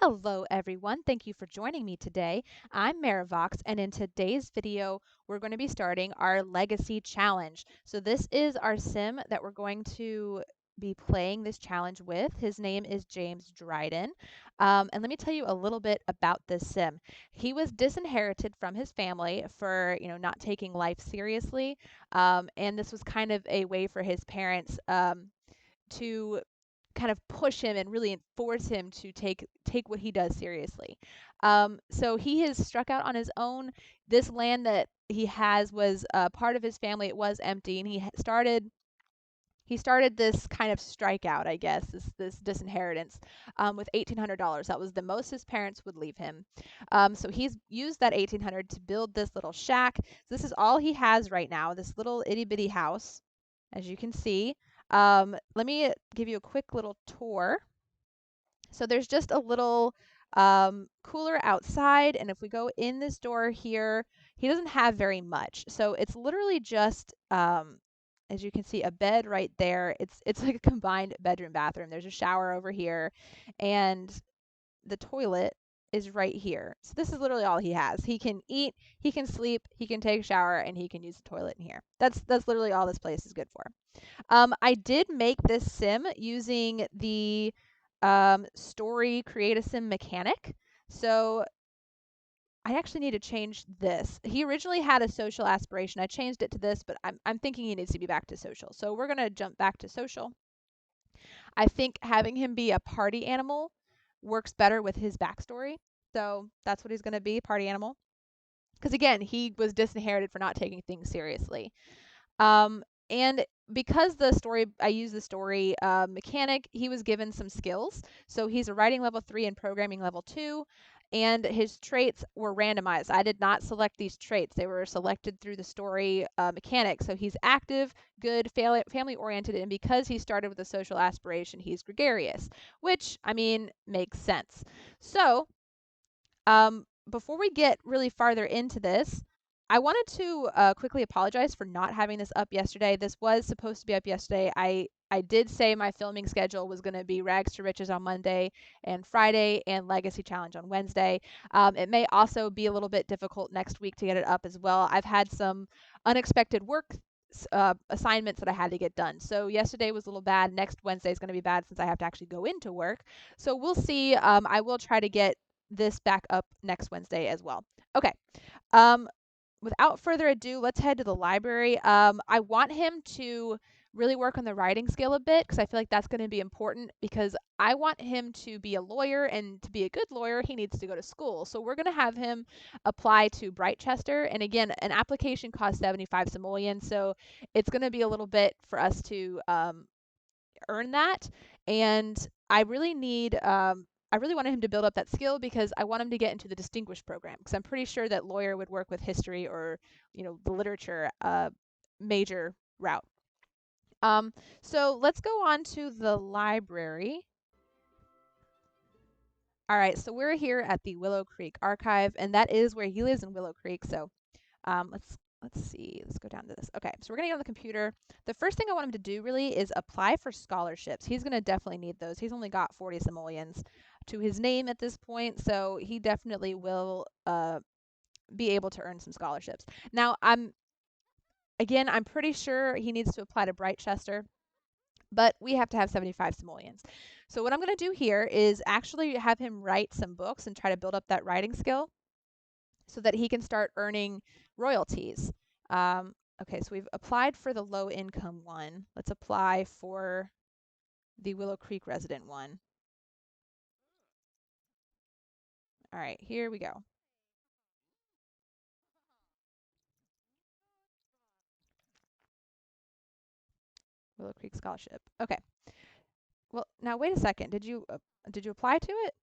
Hello everyone, thank you for joining me today. I'm Marivox, and in today's video we're going to be starting our Legacy Challenge. So this is our sim that we're going to be playing this challenge with. His name is James Dryden. And let me tell you a little bit about this sim. He was disinherited from his family for, not taking life seriously. And this was kind of a way for his parents to kind of push him and really force him to take what he does seriously. So he has struck out on his own. This land that he has was part of his family. It was empty, and he started this kind of strikeout, I guess, this disinheritance with $1,800. That was the most his parents would leave him. So he's used that $1,800 to build this little shack. So this is all he has right now, this little itty bitty house, as you can see. Let me give you a quick little tour. So there's just a little cooler outside, and if we go in this door here, he doesn't have very much. So it's literally just, as you can see, a bed right there. It's like a combined bedroom bathroom. There's a shower over here, and the toilet is right here. So this is literally all he has. He can eat, he can sleep, he can take a shower, and he can use the toilet in here. That's literally all this place is good for. I did make this sim using the story create a sim mechanic. So I actually need to change this. He originally had a social aspiration. I changed it to this, but I'm thinking he needs to be back to social. So we're going to jump back to social. I think having him be a party animal works better with his backstory. So that's what he's going to be, party animal. Because again, he was disinherited for not taking things seriously. And because I use the story mechanic, he was given some skills. So he's a writing level 3 and programming level 2, and his traits were randomized. I did not select these traits. They were selected through the story mechanic. So he's active, good, family oriented, and because he started with a social aspiration, he's gregarious, which, I mean, makes sense. So before we get really farther into this, I wanted to quickly apologize for not having this up yesterday. This was supposed to be up yesterday. I did say my filming schedule was going to be Rags to Riches on Monday and Friday and Legacy Challenge on Wednesday. It may also be a little bit difficult next week to get it up as well. I've had some unexpected work assignments that I had to get done. So yesterday was a little bad. Next Wednesday is going to be bad since I have to actually go into work. So we'll see. I will try to get this back up next Wednesday as well. Okay. Without further ado, let's head to the library. I want him to really work on the writing skill a bit because I feel like that's going to be important because I want him to be a lawyer, and to be a good lawyer, he needs to go to school. So we're going to have him apply to Brightchester. And again, an application costs 75 simoleons, so it's going to be a little bit for us to earn that. And I really wanted him to build up that skill because I want him to get into the distinguished program because I'm pretty sure that lawyer would work with history or, the literature major route. So let's go on to the library. All right, so we're here at the Willow Creek Archive, and that is where he lives, in Willow Creek. So let's see. Let's go down to this. Okay, so we're going to get on the computer. The first thing I want him to do really is apply for scholarships. He's going to definitely need those. He's only got 40 simoleons to his name at this point, so he definitely will be able to earn some scholarships. Now, I'm pretty sure he needs to apply to Brightchester, but we have to have 75 simoleons. So what I'm going to do here is actually have him write some books and try to build up that writing skill so that he can start earning royalties. Okay, so we've applied for the low income one. Let's apply for the Willow Creek resident one. All right, here we go. Willow Creek scholarship. Okay. Well, now wait a second. Did you apply to it?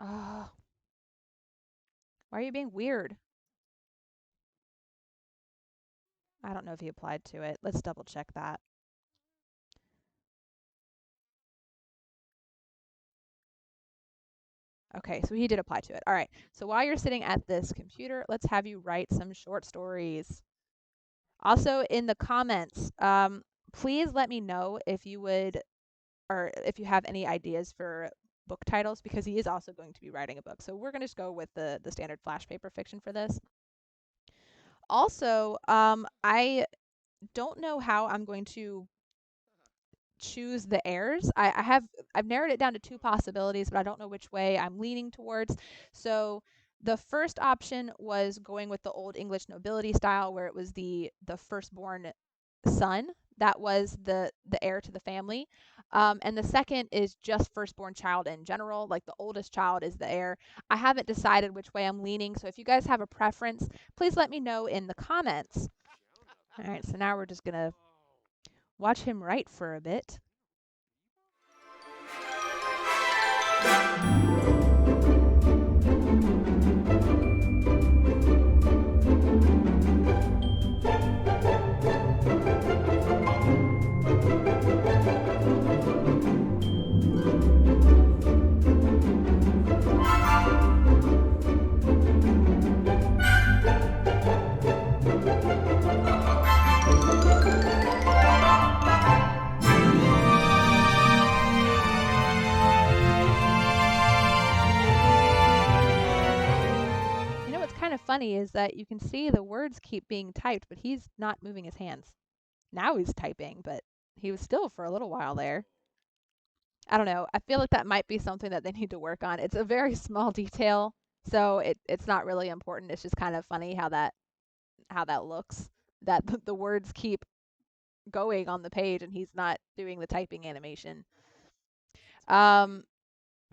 Oh, why are you being weird? I don't know if he applied to it. Let's double check that. Okay, so he did apply to it. All right. So while you're sitting at this computer, let's have you write some short stories. Also, in the comments, please let me know if you would, or if you have any ideas for book titles because he is also going to be writing a book. So we're going to just go with the standard flash paper fiction for this. Also, I don't know how I'm going to choose the heirs. I've narrowed it down to 2 possibilities, but I don't know which way I'm leaning towards. So the first option was going with the old English nobility style, where it was the firstborn son that was the heir to the family. And the second is just firstborn child in general, like the oldest child is the heir. I haven't decided which way I'm leaning, so if you guys have a preference, please let me know in the comments. All right, so now we're just going to watch him write for a bit. Funny is that you can see the words keep being typed, but he's not moving his hands. Now he's typing, but he was still for a little while there. I don't know. I feel like that might be something that they need to work on. It's a very small detail, so it's not really important. It's just kind of funny how that looks, that the words keep going on the page and he's not doing the typing animation.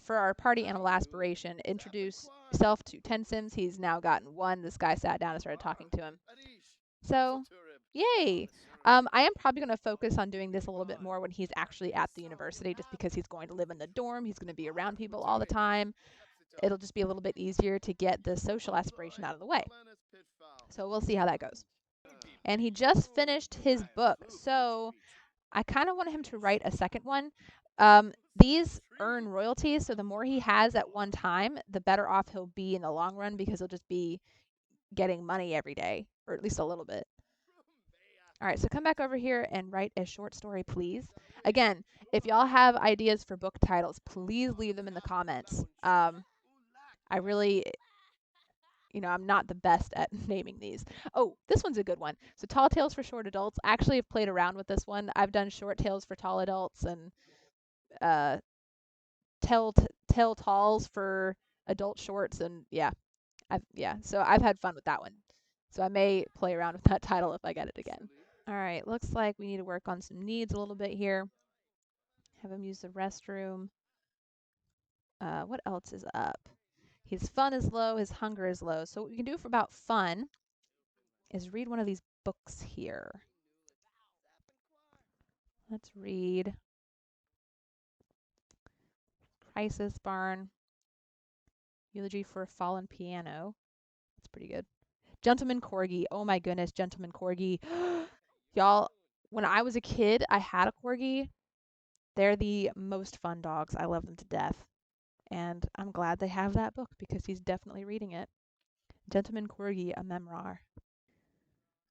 For our party animal Aspiration, introduce self to 10 Sims. He's now gotten 1. This guy sat down and started talking to him. So, yay! I am probably going to focus on doing this a little bit more when he's actually at the university, just because he's going to live in the dorm. He's going to be around people all the time. It'll just be a little bit easier to get the social aspiration out of the way. So we'll see how that goes. And he just finished his book, so I kind of want him to write a second one. These earn royalties, so the more he has at one time, the better off he'll be in the long run, because he'll just be getting money every day, or at least a little bit. All right, so come back over here and write a short story, please. Again, if y'all have ideas for book titles, please leave them in the comments. I really, I'm not the best at naming these. Oh, this one's a good one. So Tall Tales for Short Adults. I actually have played around with this one. I've done short tales for tall adults and tell talls for adult shorts, and so I've had fun with that one. So I may play around with that title if I get it again. All right, looks like we need to work on some needs a little bit here. Have him use the restroom. What else is up? His fun is low, his hunger is low. So what we can do for about fun is read one of these books here. Let's read Crisis Barn, Eulogy for a Fallen Piano. That's pretty good. Gentleman Corgi. Oh my goodness, Gentleman Corgi. Y'all, when I was a kid, I had a Corgi. They're the most fun dogs. I love them to death. And I'm glad they have that book, because he's definitely reading it. Gentleman Corgi, a memoir.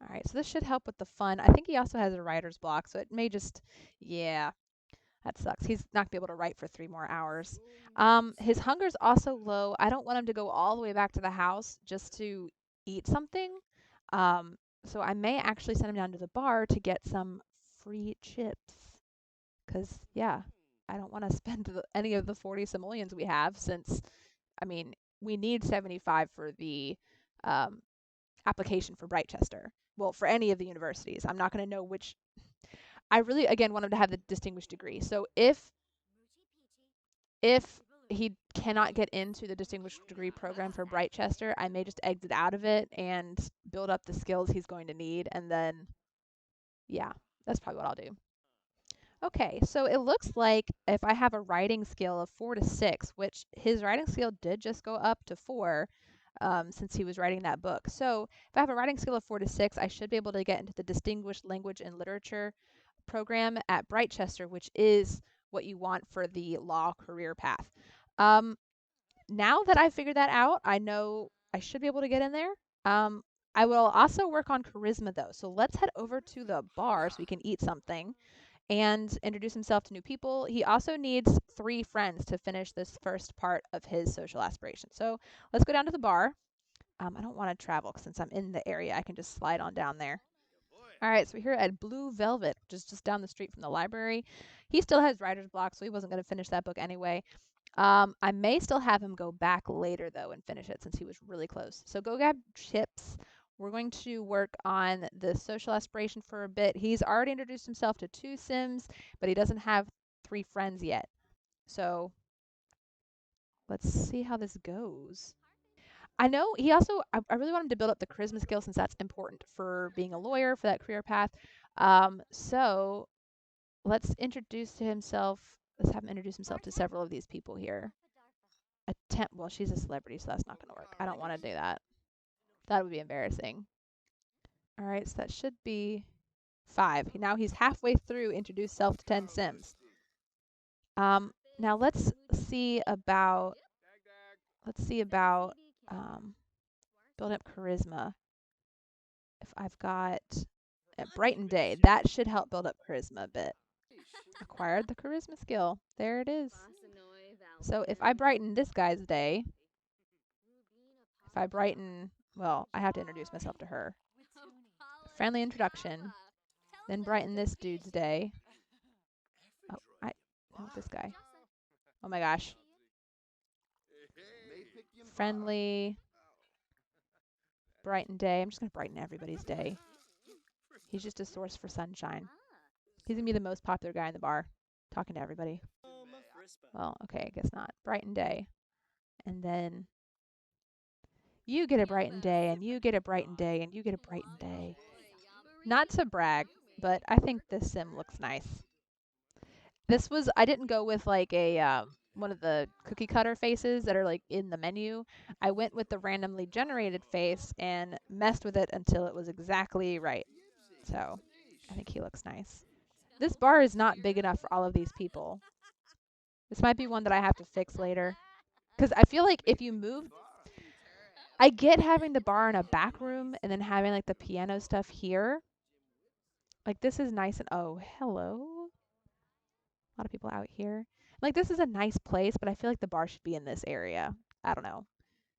All right, so this should help with the fun. I think he also has a writer's block, so it may just, that sucks. He's not going to be able to write for 3 more hours. His hunger's also low. I don't want him to go all the way back to the house just to eat something. So I may actually send him down to the bar to get some free chips. Because, I don't want to spend any of the 40 simoleons we have, since, we need 75 for the application for Brightchester. Well, for any of the universities. I'm not going to know which. I really, again, want him to have the distinguished degree. So if he cannot get into the distinguished degree program for Brightchester, I may just exit out of it and build up the skills he's going to need. And then, that's probably what I'll do. Okay, so it looks like if I have a writing skill of 4 to 6, which his writing skill did just go up to 4 since he was writing that book. So if I have a writing skill of 4 to 6, I should be able to get into the Distinguished Language and Literature program at Brightchester, which is what you want for the law career path. Now that I've figured that out, I know I should be able to get in there. I will also work on charisma, though. So let's head over to the bar so we can eat something. and introduce himself to new people. He also needs 3 friends to finish this first part of his social aspiration. So let's go down to the bar. I don't want to travel since I'm in the area. I can just slide on down there. All right, so we're here at Blue Velvet, which is just down the street from the library. He still has writer's block, so he wasn't going to finish that book anyway. I may still have him go back later, though, and finish it since he was really close. So go grab chips. We're going to work on the social aspiration for a bit. He's already introduced himself to 2 Sims, but he doesn't have 3 friends yet. So let's see how this goes. I know he also, I really want him to build up the charisma skill since that's important for being a lawyer, for that career path. So let's introduce to himself, let's have him introduce himself to several of these people here. Well, she's a celebrity, so that's not going to work. I don't want to do that. That would be embarrassing. All right, so that should be 5. Now he's halfway through introduce self to 10 Sims. Now let's see about build up charisma. If I've got Brighten Day, that should help build up charisma a bit. Acquired the charisma skill. There it is. So if I brighten this guy's day, if I brighten, well, I have to introduce myself to her. Friendly introduction. Then brighten this dude's day. Oh, not this guy. Oh my gosh. Friendly. Brighten day. I'm just going to brighten everybody's day. He's just a source for sunshine. He's going to be the most popular guy in the bar, talking to everybody. Well, okay, I guess not. Brighten day. And then you get a brighten day, and you get a brighten day, and you get a brighten day. Not to brag, but I think this sim looks nice. I didn't go with like a one of the cookie cutter faces that are like in the menu. I went with the randomly generated face and messed with it until it was exactly right. So I think he looks nice. This bar is not big enough for all of these people. This might be one that I have to fix later. Because I feel like if you move, I get having the bar in a back room and then having like the piano stuff here. Like this is nice and oh, hello. A lot of people out here. Like this is a nice place, but I feel like the bar should be in this area. I don't know.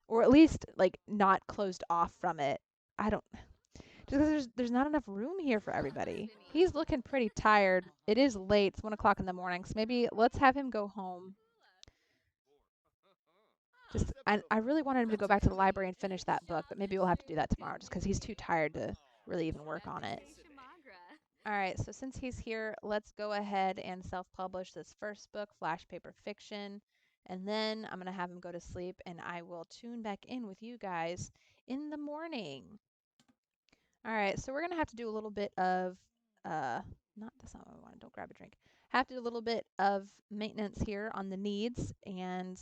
Or at least like not closed off from it. I don't just because there's not enough room here for everybody. He's looking pretty tired. It is late. It's 1 o'clock in the morning, so maybe let's have him go home. I really wanted him to go back to the library and finish that book, but maybe we'll have to do that tomorrow just because he's too tired to really even work on it. All right, so since he's here, let's go ahead and self-publish this first book, Flash Paper Fiction, and then I'm going to have him go to sleep, and I will tune back in with you guys in the morning. All right, so we're going to have to do a little bit of, that's not what I want, don't grab a drink. Have to do a little bit of maintenance here on the needs, and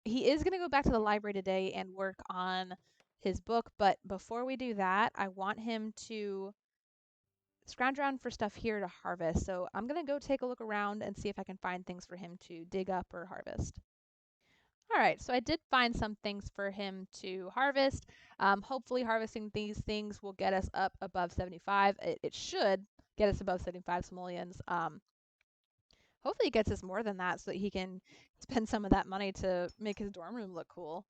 he is going to go back to the library today and work on his book, but before we do that, I want him to scrounge around for stuff here to harvest. So I'm going to go take a look around and see if I can find things for him to dig up or harvest. All right, so I did find some things for him to harvest. Hopefully harvesting these things will get us up above 75. It should get us above 75 simoleons. Hopefully it gets us more than that so that he can spend some of that money to make his dorm room look cool.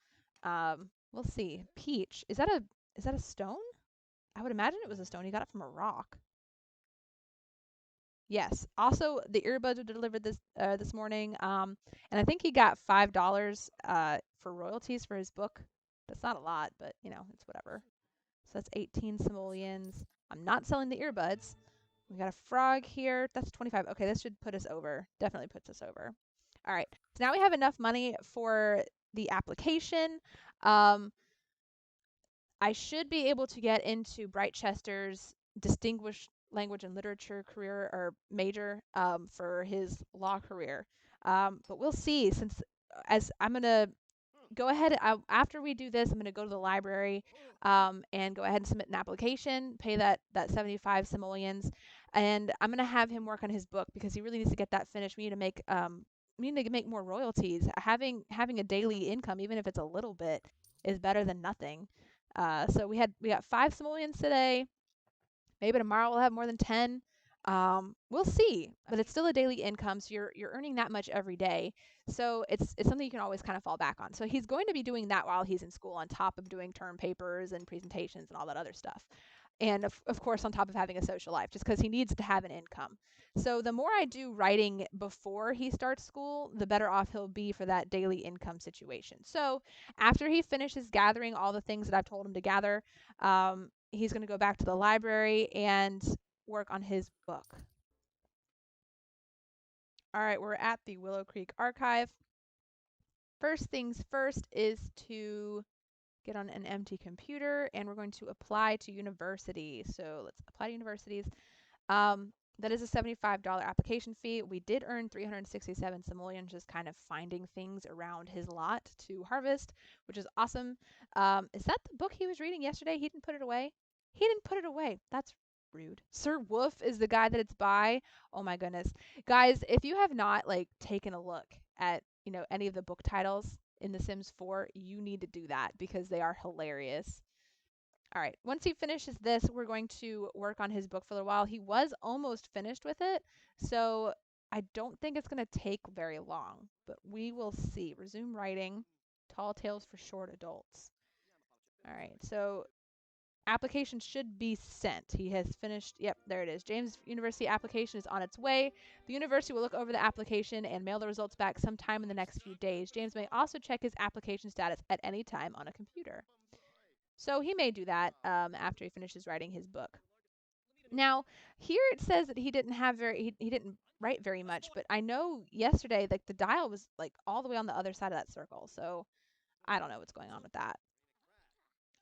We'll see. Peach. Is that a stone? I would imagine it was a stone. He got it from a rock. Yes. Also, the earbuds were delivered this morning. And I think he got $5 for royalties for his book. That's not a lot, but you know, it's whatever. So that's 18 simoleons. I'm not selling the earbuds. We got a frog here. That's 25. Okay, this should put us over. Definitely puts us over. All right. So now we have enough money for the application. I should be able to get into Brightchester's distinguished language and literature career or major for his law career. But we'll see, since as I'm going to go ahead, after we do this, I'm going to go to the library and go ahead and submit an application, pay that 75 simoleons, and I'm going to have him work on his book because he really needs to get that finished. We need to make more royalties. Having a daily income, even if it's a little bit, is better than nothing. So we got 5 simoleons today. Maybe tomorrow we'll have more than 10. We'll see, but it's still a daily income, so you're earning that much every day. So it's something you can always kind of fall back on. So he's going to be doing that while he's in school, on top of doing term papers and presentations and all that other stuff. And of course, on top of having a social life, just because he needs to have an income. So the more I do writing before he starts school, the better off he'll be for that daily income situation. So after he finishes gathering all the things that I've told him to gather, he's going to go back to the library and work on his book. All right, we're at the Willow Creek Archive. First things first is to get on an empty computer, and we're going to apply to university. So let's apply to universities. That is a $75 application fee. We did earn 367 simoleons just kind of finding things around his lot to harvest, which is awesome. Is that the book he was reading yesterday? He didn't put it away? He didn't put it away. That's rude. Sir Wolf is the guy that it's by. Oh my goodness. Guys, if you have not taken a look at, any of the book titles in The Sims 4, you need to do that because they are hilarious. All right, once he finishes this, we're going to work on his book for a little while. He was almost finished with it, so I don't think it's going to take very long, but we will see. Resume writing, Tall Tales for Short Adults. All right, so application should be sent. He has finished. Yep, there it is. James University application is on its way. The university will look over the application and mail the results back sometime in the next few days. James may also check his application status at any time on a computer. So he may do that after he finishes writing his book. Now, here it says that he didn't write very much, but I know yesterday the dial was all the way on the other side of that circle. So I don't know what's going on with that.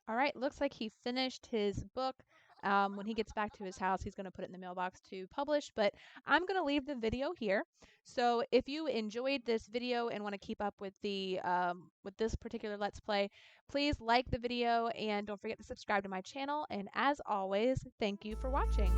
All right, looks like he finished his book. When he gets back to his house, he's going to put it in the mailbox to publish, but I'm going to leave the video here. So if you enjoyed this video and want to keep up with with this particular Let's Play, please like the video and don't forget to subscribe to my channel. And as always, thank you for watching.